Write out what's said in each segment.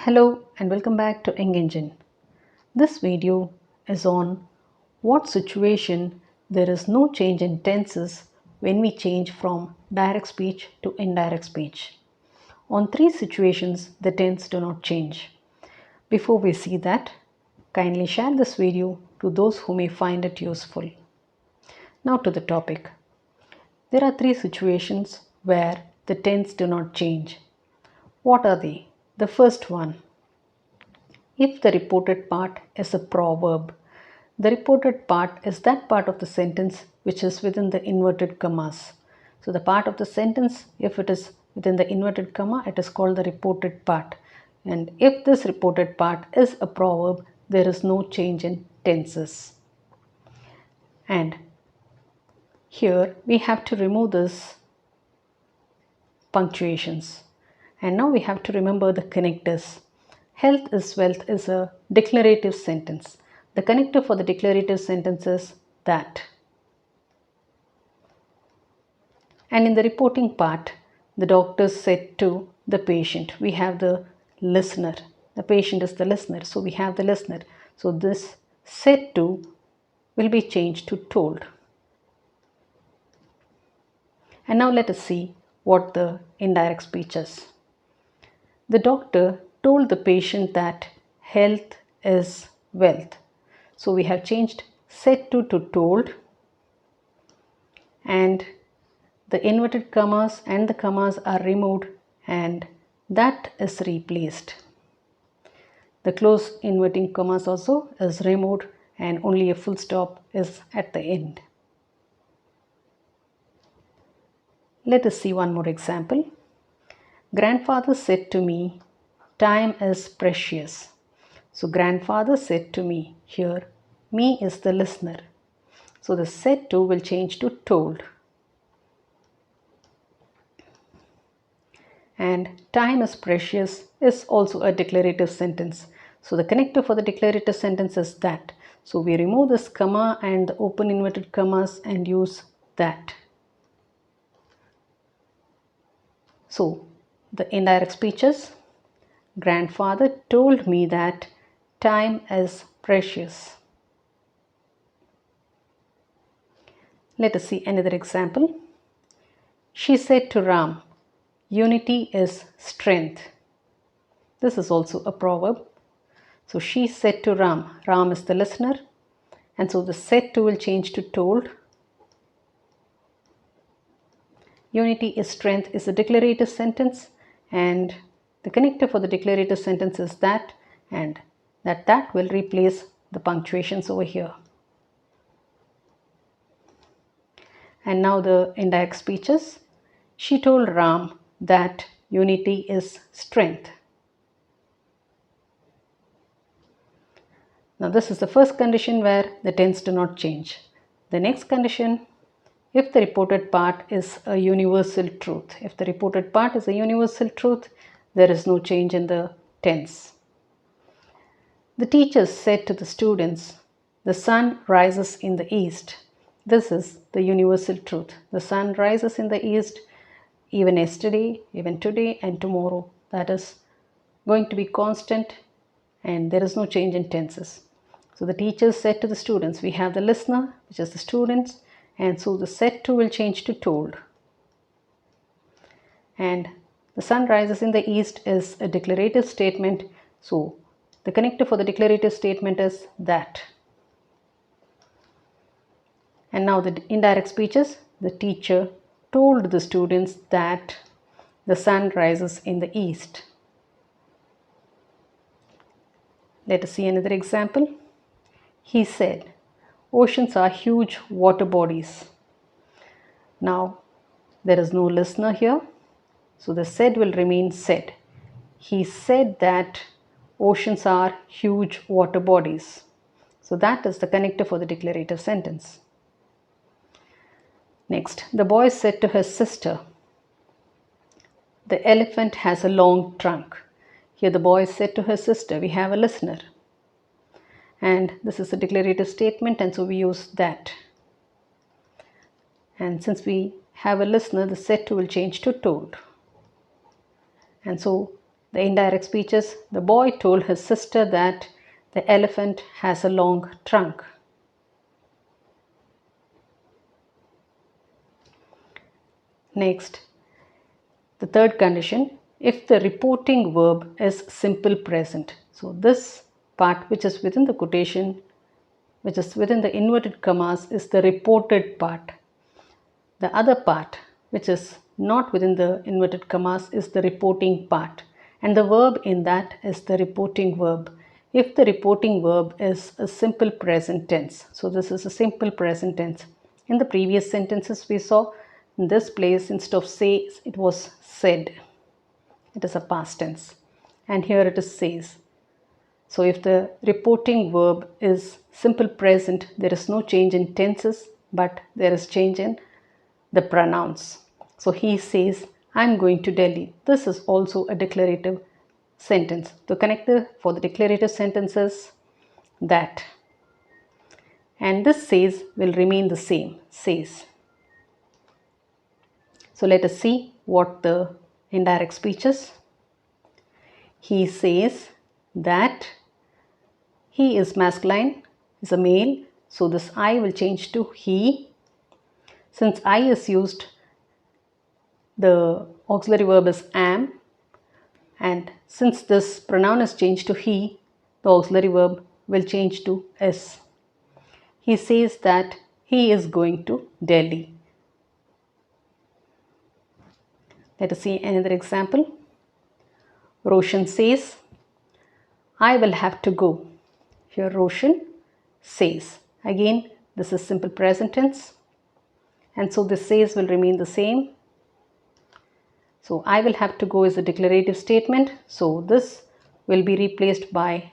Hello and welcome back to ENG. This video is on what situation there is no change in tenses when we change from direct speech to indirect speech. On three situations, the tense do not change. Before we see that, kindly share this video to those who may find it useful. Now to the topic. There are three situations where the tense do not change. What are they? The first one, if the reported part is a proverb, the reported part is that part of the sentence which is within the inverted commas. So, the part of the sentence, if it is within the inverted comma, it is called the reported part. And if this reported part is a proverb, there is no change in tenses. And here we have to remove this punctuations. And now we have to remember the connectors. Health is wealth is a declarative sentence. The connector for the declarative sentence is that. And in the reporting part, the doctor said to the patient. We have the listener. The patient is the listener. So we have the listener. So this said to will be changed to told. And now let us see what the indirect speech is. The doctor told the patient that health is wealth. So we have changed said to told, and the inverted commas and the commas are removed and that is replaced. The close inverting commas also is removed and only a full stop is at the end. Let us see one more example. Grandfather said to me, time is precious. So grandfather said to me, here me is the listener. So the said to will change to told. And time is precious is also a declarative sentence. So the connector for the declarative sentence is that. So we remove this comma and the open inverted commas and use that. So the indirect speeches, grandfather told me that time is precious. Let us see another example. She said to Ram, unity is strength. This is also a proverb. So she said to Ram, Ram is the listener, and so the said to will change to told. Unity is strength is a declarative sentence, and the connector for the declarative sentence is that, and that will replace the punctuations over here. And now the indirect speeches. She told Ram that unity is strength. Now this is the first condition where the tense do not change. The next condition, if the reported part is a universal truth. If the reported part is a universal truth, there is no change in the tense. The teacher said to the students, the sun rises in the east. This is the universal truth. The sun rises in the east even yesterday, even today and tomorrow. That is going to be constant and there is no change in tenses. So the teacher said to the students, we have the listener, which is the students, and so the said to will change to told. And the sun rises in the east is a declarative statement. So the connector for the declarative statement is that. And now the indirect speeches, the teacher told the students that the sun rises in the east. Let us see another example. He said, oceans are huge water bodies. Now, there is no listener here, so the said will remain said. He said that oceans are huge water bodies. So that is the connector for the declarative sentence. Next, the boy said to his sister, the elephant has a long trunk. Here the boy said to his sister, we have a listener. And this is a declarative statement, and so we use that. And since we have a listener, the said to will change to told. And so The indirect speeches: the boy told his sister that the elephant has a long trunk. Next, the third condition, if the reporting verb is simple present. So this part which is within the quotation, which is within the inverted commas, is the reported part. The other part, which is not within the inverted commas, is the reporting part. And the verb in that is the reporting verb. If the reporting verb is a simple present tense, so this is a simple present tense. In the previous sentences we saw, in this place instead of says, it was said. It is a past tense. And here it is says. So if the reporting verb is simple present, there is no change in tenses, but there is change in the pronouns. So he says, I'm going to Delhi. This is also a declarative sentence. The connector for the declarative sentences, that. And this says will remain the same, says. So let us see what the indirect speech is. He says that he is masculine, is a male. So this I will change to he. Since I is used, the auxiliary verb is am, and since this pronoun is changed to he, the auxiliary verb will change to is. He says that he is going to Delhi. Let us see another example. Roshan says, I will have to go. Here Roshan says. Again, this is simple present tense, and so this says will remain the same. So I will have to go is a declarative statement. So this will be replaced by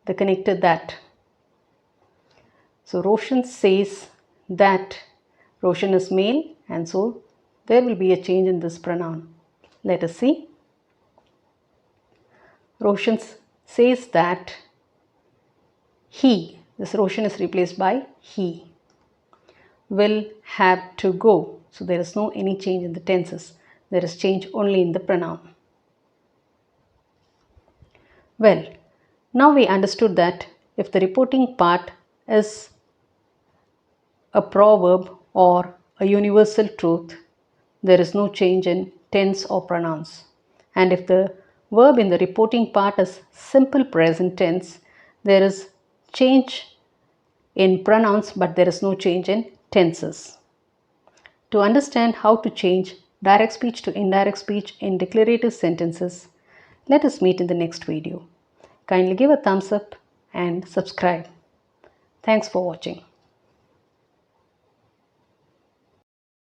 the connector that. So Roshan says that. Roshan is male, and so there will be a change in this pronoun. Let us see. Roshan says that he, this Roshan is replaced by he, will have to go. So there is no any change in the tenses. There is change only in the pronoun. Well, now we understood that if the reporting part is a proverb or a universal truth, there is no change in tense or pronouns. And if the verb in the reporting part is simple present tense, there is change in pronouns, but there is no change in tenses. To understand how to change direct speech to indirect speech in declarative sentences, let us meet in the next video. Kindly give a thumbs up and subscribe. Thanks for watching.